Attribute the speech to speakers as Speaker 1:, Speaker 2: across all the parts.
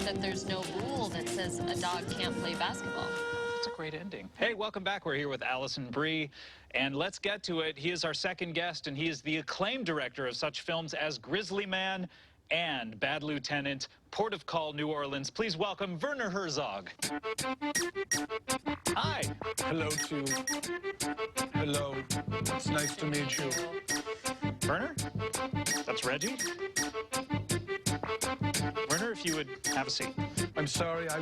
Speaker 1: that there's no rule that says a dog can't play basketball.
Speaker 2: That's a great ending. Hey, welcome back. We're here with Alison Brie, and let's get to it. He is our second guest, and he is the acclaimed director of such films as Grizzly Man and Bad Lieutenant, Port of Call, New Orleans. Please welcome Werner Herzog. Hi.
Speaker 3: Hello to... Hello. It's nice to meet you.
Speaker 2: Werner? That's Reggie? Werner, if you would have a seat.
Speaker 3: I'm sorry, I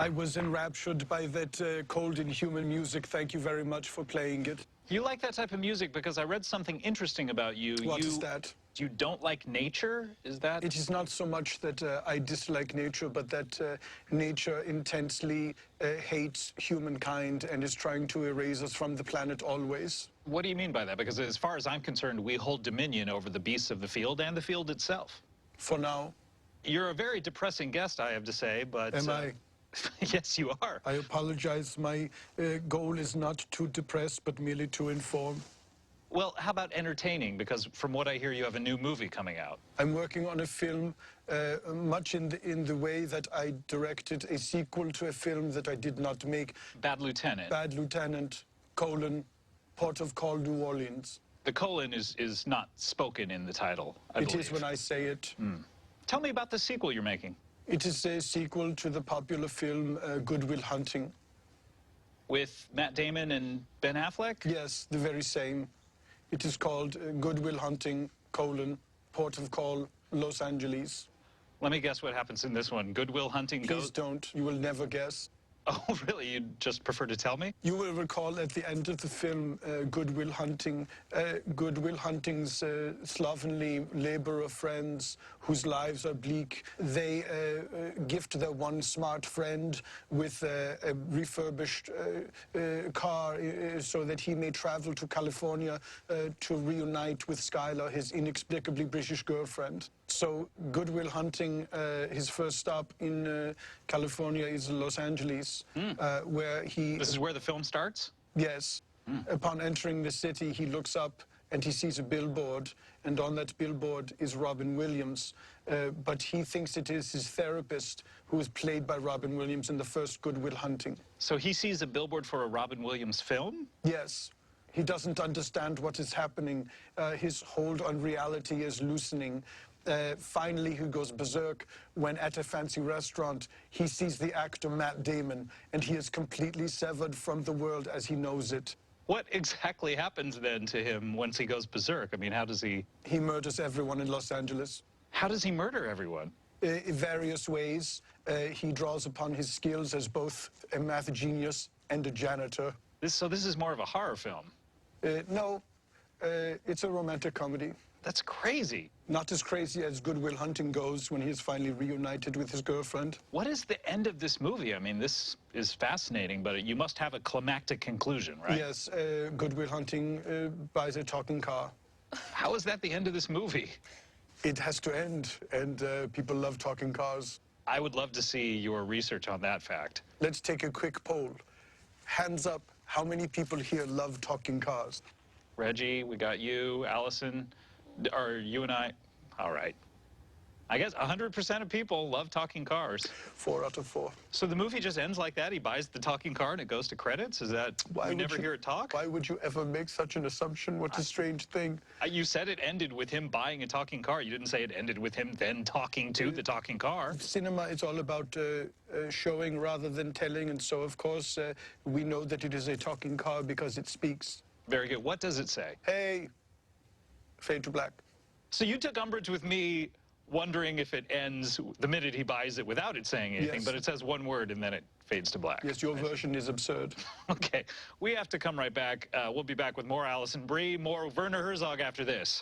Speaker 3: was enraptured by that cold, inhuman music. Thank you very much for playing it.
Speaker 2: You like that type of music because I read something interesting about you.
Speaker 3: What is that?
Speaker 2: You don't like nature? Is that?
Speaker 3: It is not so much that I dislike nature, but that nature intensely hates humankind and is trying to erase us from the planet always.
Speaker 2: What do you mean by that? Because as far as I'm concerned, we hold dominion over the beasts of the field and the field itself.
Speaker 3: For now.
Speaker 2: You're a very depressing guest, I have to say, but...
Speaker 3: Am I?
Speaker 2: Yes, you are.
Speaker 3: I apologize. My goal is not to depress, but merely to inform.
Speaker 2: Well, how about entertaining? Because from what I hear, you have a new movie coming out.
Speaker 3: I'm working on a film much in the way that I directed a sequel to a film that I did not make.
Speaker 2: Bad Lieutenant.
Speaker 3: Bad Lieutenant, Port of Call, New Orleans.
Speaker 2: The colon is not spoken in the title, I believe.
Speaker 3: It is when I say it.
Speaker 2: Tell me about the sequel you're making.
Speaker 3: It is a sequel to the popular film Good Will Hunting.
Speaker 2: With Matt Damon and Ben Affleck?
Speaker 3: Yes, the very same. It is called Good Will Hunting, Port of Call, Los Angeles.
Speaker 2: Let me guess what happens in this one. Good Will Hunting goes...
Speaker 3: Please don't. You will never guess.
Speaker 2: Oh, really? You'd just prefer to tell me?
Speaker 3: You will recall at the end of the film, Good Will Hunting, Good Will Hunting's slovenly laborer friends whose lives are bleak, they gift their one smart friend with a refurbished car so that he may travel to California to reunite with Skylar, his inexplicably British girlfriend. So Good Will Hunting, his first stop in California is Los Angeles, where he...
Speaker 2: This is where the film starts?
Speaker 3: Yes. Upon entering the city, he looks up and he sees a billboard, and on that billboard is Robin Williams. But he thinks it is his therapist, who is played by Robin Williams in the first Good Will Hunting.
Speaker 2: So he sees a billboard for a Robin Williams film?
Speaker 3: Yes. He doesn't understand what is happening. His hold on reality is loosening. Finally, he goes berserk when at a fancy restaurant he sees the actor Matt Damon, and he is completely severed from the world as he knows it.
Speaker 2: What exactly happens then to him once he goes berserk? I mean, how does he...
Speaker 3: He murders everyone in Los Angeles.
Speaker 2: How does he murder everyone?
Speaker 3: In various ways. He draws upon his skills as both a math genius and a janitor.
Speaker 2: So this is more of a horror film?
Speaker 3: No, it's a romantic comedy.
Speaker 2: That's crazy.
Speaker 3: Not as crazy as Good Will Hunting goes when he is finally reunited with his girlfriend.
Speaker 2: What is the end of this movie? I mean, this is fascinating, but you must have a climactic conclusion, right?
Speaker 3: Yes, Good Will Hunting buys a talking car.
Speaker 2: How is that the end of this movie?
Speaker 3: It has to end, and people love talking cars.
Speaker 2: I would love to see your research on that fact.
Speaker 3: Let's take a quick poll. Hands up, how many people here love talking cars?
Speaker 2: Reggie, we got you, Allison. Are you and I? All right. I guess 100% of people love talking cars.
Speaker 3: 4 out of 4.
Speaker 2: So the movie just ends like that? He buys the talking car and it goes to credits? Is that... we never hear it talk?
Speaker 3: Why would you ever make such an assumption? What a strange thing.
Speaker 2: You said it ended with him buying a talking car. You didn't say it ended with him then talking to the talking car.
Speaker 3: Cinema is all about showing rather than telling, and so, of course, we know that it is a talking car because it speaks.
Speaker 2: Very good. What does it say?
Speaker 3: Hey. Fade to black. So
Speaker 2: you took umbrage with me wondering if it ends the minute he buys it without it saying anything,
Speaker 3: yes.
Speaker 2: But it says one word and then it fades to black.
Speaker 3: Yes, your version is absurd.
Speaker 2: Okay, we have to come right back. We'll be back with more Alison Brie, more Werner Herzog after this.